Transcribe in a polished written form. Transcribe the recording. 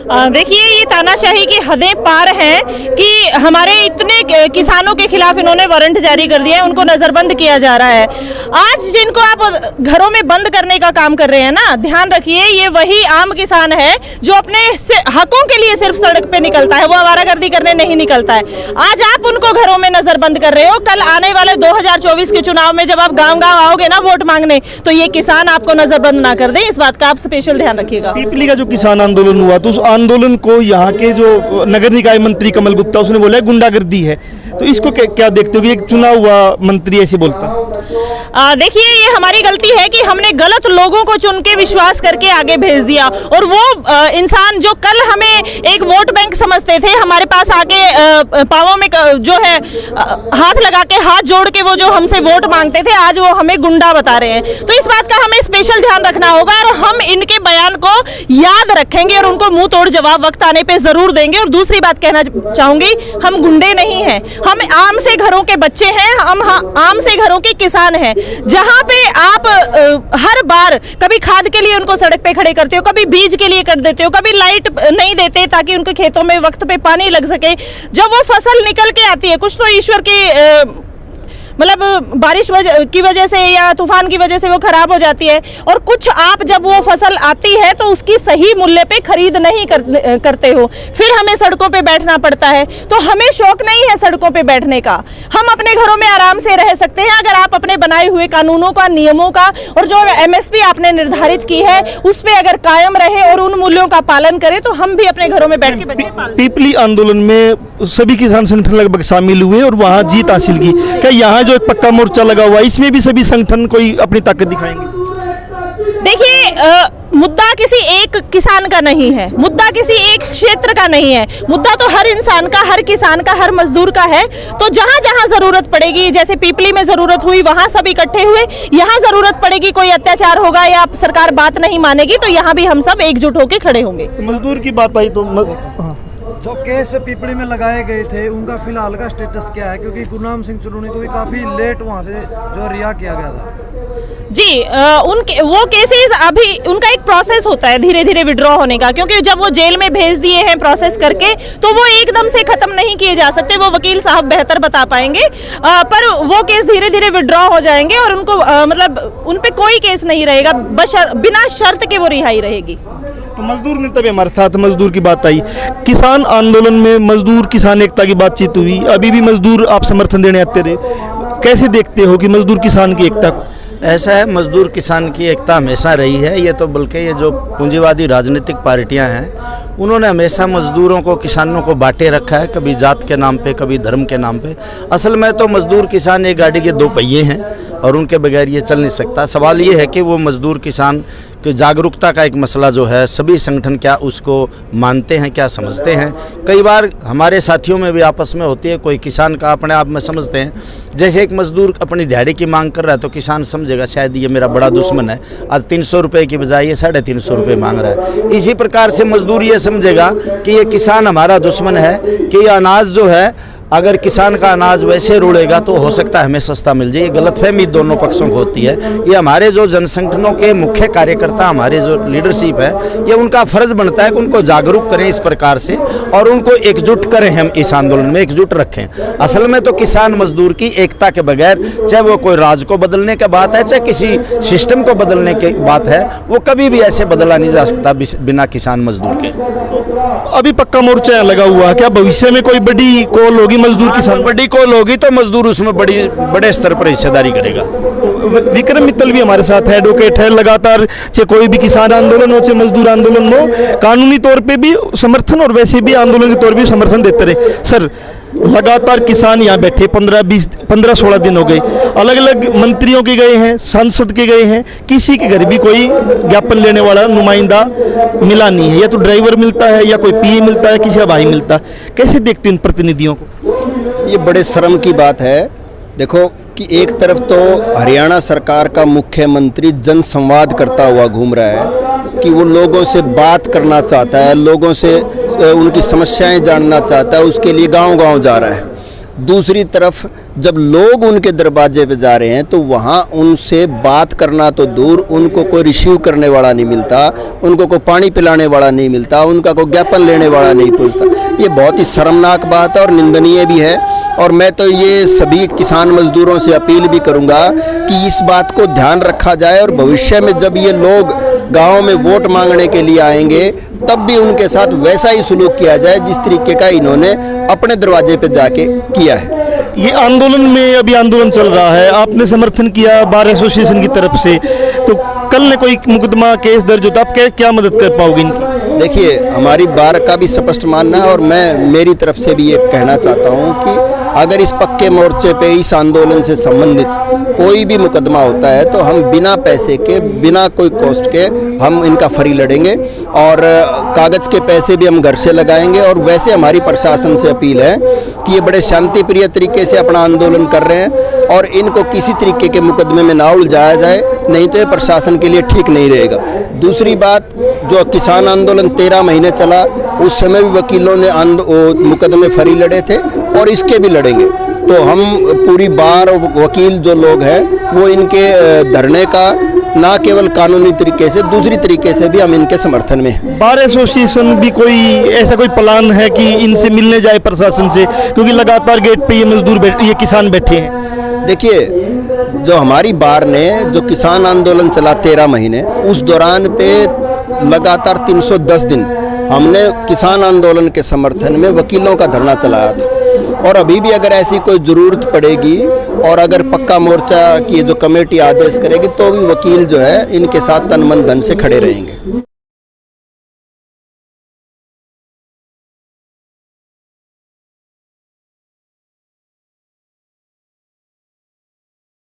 देखिए, ये तानाशाही की हदें पार हैं कि हमारे इतने किसानों के खिलाफ इन्होंने वारंट जारी कर दिया है, उनको नजरबंद किया जा रहा है। आज जिनको आप घरों में बंद करने का काम कर रहे हैं ना, ध्यान रखिए, ये वही आम किसान है जो अपने हकों के लिए सिर्फ सड़क पे निकलता है, वो आवारागर्दी करने नहीं निकलता है। आज आप उनको घरों में नजरबंद कर रहे हो, कल आने वाले 2024 के चुनाव में जब आप गाँव-गाँव आओगे ना वोट मांगने, तो ये किसान आपको नजरबंद ना कर दे, इस बात का आप स्पेशल ध्यान रखिएगा। पीपली का जो किसान आंदोलन हुआ, तो उस आंदोलन को यहाँ के जो नगर निकाय मंत्री कमल गुप्ता, उसने बोला गुंडागर्दी है, तो इसको क्या देखते हो कि एक चुना हुआ मंत्री ऐसे बोलता? देखिए, ये हमारी गलती है कि हमने गलत लोगों को चुन के विश्वास करके आगे भेज दिया, और वो इंसान जो कल हमें एक वोट बैंक समझते थे, हमारे पास आके पावों में जो है हाथ लगा के, हाथ जोड़ के वो जो हमसे वोट मांगते थे, आज वो हमें गुंडा बता रहे हैं। तो इस बात का हमें स्पेशल ध्यान रखना होगा, और हम इनके बयान को याद रखेंगे और उनको मुंह तोड़ जवाब वक्त आने पे जरूर देंगे। और दूसरी बात कहना चाहूंगी, हम गुंडे नहीं हैं, हम आम से घरों के बच्चे हैं, हम आम से घरों के किसान हैं। जहां पे आप हर बार कभी खाद के लिए उनको सड़क पे खड़े करते हो, कभी बीज के लिए कर देते हो, कभी लाइट नहीं देते ताकि उनके खेतों में वक्त पे पानी लग सके। जब वो फसल निकल के आती है, कुछ तो ईश्वर की मतलब बारिश की वजह से या तूफान की वजह से वो खराब हो जाती है, और कुछ आप जब वो फसल आती है तो उसकी सही मूल्य पे खरीद नहीं करते हो, फिर हमें सड़कों पे बैठना पड़ता है। तो हमें शौक नहीं है सड़कों पे बैठने का, हम अपने घरों में आराम से रह सकते हैं अगर आप अपने बनाए हुए कानूनों का, नियमों का, और जो MSP आपने निर्धारित की है उस पे अगर कायम रहे और उन मूल्यों का पालन करें, तो हम भी अपने घरों में बैठ के बच्चे पाल। पीपली आंदोलन में सभी किसान संगठन लगभग शामिल हुए और वहां जीत हासिल की। क्या यहाँ जो एक पक्का मोर्चा लगा हुआ है, इसमें भी सभी संगठन कोई अपनी ताकत दिखाएंगे? देखिए, मुद्दा किसी एक किसान का नहीं है, मुद्दा किसी एक क्षेत्र का नहीं है, मुद्दा तो हर इंसान का, हर किसान का, हर मजदूर का है। तो जहां जहां जरूरत पड़ेगी, जैसे पीपली में जरूरत हुई वहां सब इकट्ठे हुए, यहां जरूरत पड़ेगी, कोई अत्याचार होगा या सरकार बात नहीं मानेगी, तो यहां भी हम सब एकजुट होकर खड़े होंगे। मजदूर की बात आई तो जो केस पीपली में लगाए गए थे, उनका फिलहाल का स्टेटस क्या है? क्योंकि गुरनाम सिंह चुरूनी को भी काफी लेट वहां से जो रिहा किया गया था। जी, उनके वो केसेस अभी उनका एक प्रोसेस होता है धीरे धीरे विड्रॉ होने का, क्योंकि जब वो जेल में भेज दिए हैं प्रोसेस करके, तो वो एकदम से खत्म नहीं किए जा सकते। वो वकील साहब बेहतर बता पाएंगे, पर वो केस धीरे धीरे विड्रॉ हो जाएंगे और उनको मतलब उन पे कोई केस नहीं रहेगा, बिना शर्त के वो रिहाई रहेगी। तो मजदूर नेता भी हमारे साथ, मजदूर की बात आई, किसान आंदोलन में मजदूर किसान एकता की बातचीत हुई, अभी भी मजदूर आप समर्थन देने आते रहे, कैसे देखते हो कि मजदूर किसान की एकता को? ऐसा है, मजदूर किसान की एकता हमेशा रही है। ये तो बल्कि ये जो पूंजीवादी राजनीतिक पार्टियां हैं, उन्होंने हमेशा मजदूरों को, किसानों को बांटे रखा है, कभी जात के नाम पे, कभी धर्म के नाम पे। असल में तो मजदूर किसान एक गाड़ी के दो पहिए हैं और उनके बगैर ये चल नहीं सकता। सवाल ये है कि वो मजदूर किसान कि जागरूकता का एक मसला जो है, सभी संगठन क्या उसको मानते हैं, क्या समझते हैं। कई बार हमारे साथियों में भी आपस में होती है, कोई किसान का अपने आप में समझते हैं, जैसे एक मजदूर अपनी दिहाड़ी की मांग कर रहा है तो किसान समझेगा शायद ये मेरा बड़ा दुश्मन है, आज 300 रुपये की बजाय ये 350 रुपये मांग रहा है। इसी प्रकार से मजदूर ये समझेगा कि ये किसान हमारा दुश्मन है, कि ये अनाज जो है, अगर किसान का अनाज वैसे रुड़ेगा तो हो सकता है हमें सस्ता मिल जाए। ये गलतफहमी दोनों पक्षों को होती है। ये हमारे जो जनसंगठनों के मुख्य कार्यकर्ता, हमारे जो लीडरशिप है, ये उनका फर्ज बनता है कि उनको जागरूक करें इस प्रकार से और उनको एकजुट करें, हम इस आंदोलन में एकजुट रखें। असल में तो किसान मजदूर की एकता के बगैर, चाहे वो कोई राज को बदलने की बात है, चाहे किसी सिस्टम को बदलने की बात है, वो कभी भी ऐसे बदला नहीं जा सकता बिना किसान मजदूर के। अभी पक्का मोर्चा लगा हुआ, क्या भविष्य में कोई बड़ी कॉल होगी मजदूर किसान? बड़ी कॉल होगी तो मजदूर उसमें बड़े स्तर पर हिस्सेदारी करेगा। विक्रम मित्तल भी हमारे साथ है, एडवोकेट है, लगातार चाहे कोई भी किसान आंदोलन हो, चाहे मजदूर आंदोलन हो, कानूनी तौर पे भी समर्थन और वैसे भी आंदोलन के तौर पर भी समर्थन देते रहे। सर, लगातार किसान यहाँ बैठे 15-16 दिन हो गए, अलग अलग मंत्रियों के गए हैं, सांसद के गए हैं, किसी के घर भी कोई ज्ञापन लेने वाला नुमाइंदा मिला नहीं है। या तो ड्राइवर मिलता है या कोई पीए मिलता है, किसी का भाई मिलता है। कैसे देखते हैं इन प्रतिनिधियों को? ये बड़े शर्म की बात है। देखो कि एक तरफ तो हरियाणा सरकार का मुख्यमंत्री जन संवाद करता हुआ घूम रहा है कि वो लोगों से बात करना चाहता है, लोगों से उनकी समस्याएं जानना चाहता है, उसके लिए गांव-गांव जा रहा है। दूसरी तरफ जब लोग उनके दरवाजे पे जा रहे हैं तो वहाँ उनसे बात करना तो दूर, उनको कोई रिसीव करने वाला नहीं मिलता, उनको कोई पानी पिलाने वाला नहीं मिलता, उनका कोई ज्ञापन लेने वाला नहीं पहुँचता। ये बहुत ही शर्मनाक बात है और निंदनीय भी है। और मैं तो ये सभी किसान मजदूरों से अपील भी करूंगा कि इस बात को ध्यान रखा जाए और भविष्य में जब ये लोग गांव में वोट मांगने के लिए आएंगे तब भी उनके साथ वैसा ही सुलूक किया जाए जिस तरीके का इन्होंने अपने दरवाजे पे जाके किया है। ये आंदोलन में अभी आंदोलन चल रहा है, आपने समर्थन किया बार एसोसिएशन की तरफ से, तो कल ने कोई मुकदमा केस दर्ज होता, आप क्या मदद कर पाओगे इनकी? देखिए, हमारी बार का भी स्पष्ट मानना है और मैं मेरी तरफ से भी ये कहना चाहता हूँ कि अगर इस पक्के मोर्चे पे इस आंदोलन से संबंधित कोई भी मुकदमा होता है तो हम बिना पैसे के, बिना कोई कॉस्ट के हम इनका फ्री लड़ेंगे और कागज़ के पैसे भी हम घर से लगाएंगे। और वैसे हमारी प्रशासन से अपील है कि ये बड़े शांतिप्रिय तरीके से अपना आंदोलन कर रहे हैं और इनको किसी तरीके के मुकदमे में ना उलझाया जाए, नहीं तो ये प्रशासन के लिए ठीक नहीं रहेगा। दूसरी बात, जो किसान आंदोलन 13 महीने चला, उस समय भी वकीलों ने मुकदमे फ्री लड़े थे और इसके भी लड़ेंगे। तो हम पूरी बार वकील जो लोग हैं वो इनके धरने का ना केवल कानूनी तरीके से, दूसरी तरीके से भी हम इनके समर्थन में हैं। बार एसोसिएशन भी कोई ऐसा कोई प्लान है कि इनसे मिलने जाए प्रशासन से, क्योंकि लगातार गेट पे ये किसान बैठे हैं? देखिए, जो हमारी बार ने जो किसान आंदोलन चला 13 महीने, उस दौरान पे लगातार 310 दिन हमने किसान आंदोलन के समर्थन में वकीलों का धरना चलाया था। और अभी भी अगर ऐसी कोई ज़रूरत पड़ेगी और अगर पक्का मोर्चा की जो कमेटी आदेश करेगी तो भी वकील जो है इनके साथ तन मन धन से खड़े रहेंगे।